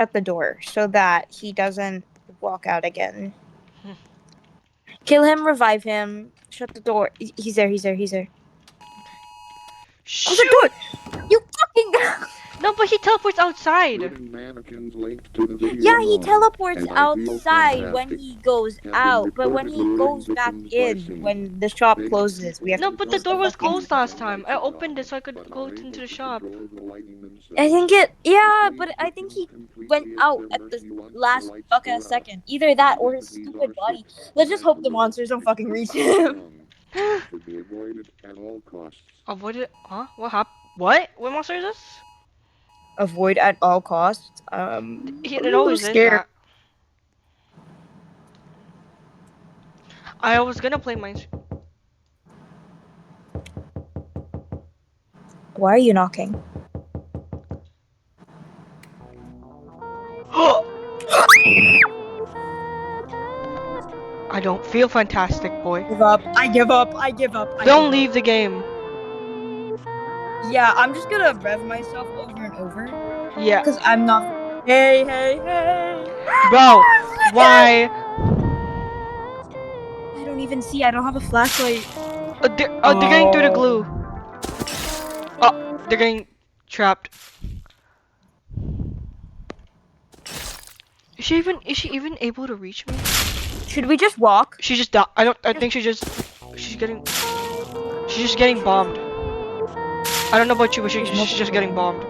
at the door so that he doesn't walk out again. Hmm. Kill him, revive him, shut the door. He's there, he's there, he's there. Close the Shoot! door! You fucking... No, but he teleports outside. Yeah, he teleports outside when he goes out, but when he goes back in, when the shop closes, we have No, to but the close the door was fucking... closed last time. I opened it so I could go into the shop. I think it... Yeah, but I think he went out at the last fucking second. Either that or his stupid body. Let's just hope the monsters don't fucking reach him. Avoid it? Huh? What happened? What? What monster is this? Avoid at all costs. It I'm a little always is scared. that. I was gonna play mine. Why are you knocking? I don't feel fantastic, boy. Give up. I give up. I give up. I Don't give leave up. the game. Yeah, I'm just gonna rev myself over and over. Yeah. Because I'm not. Hey, hey, hey. Bro, why? I don't even see. I don't have a flashlight. They're getting through the glue. Oh, they're getting trapped. Is she even able to reach me? Should we just walk? She just died. I think she's just getting bombed. I don't know about you, but she's just getting bombed.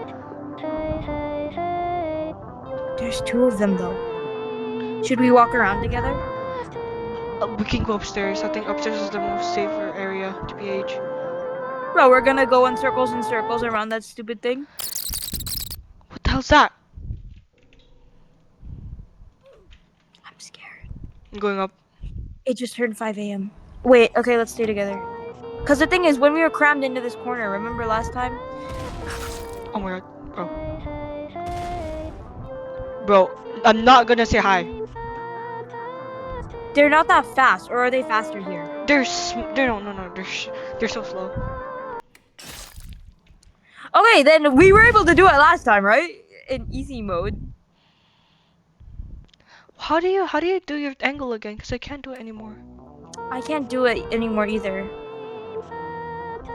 There's two of them though. Should we walk around together? We can go upstairs. I think upstairs is the most safer area to PH. Bro, we're gonna go in circles and circles around that stupid thing. What the hell's that? I'm scared. I'm going up. It just turned 5 a.m. Wait, okay, let's stay together. Because the thing is, when we were crammed into this corner, remember last time? Oh my god, bro. Bro, I'm not gonna say hi. They're not that fast, or are they faster here? They're no, they're so slow. Okay, then we were able to do it last time, right? In easy mode. How do you do your angle again? Cause I can't do it anymore. I can't do it anymore either.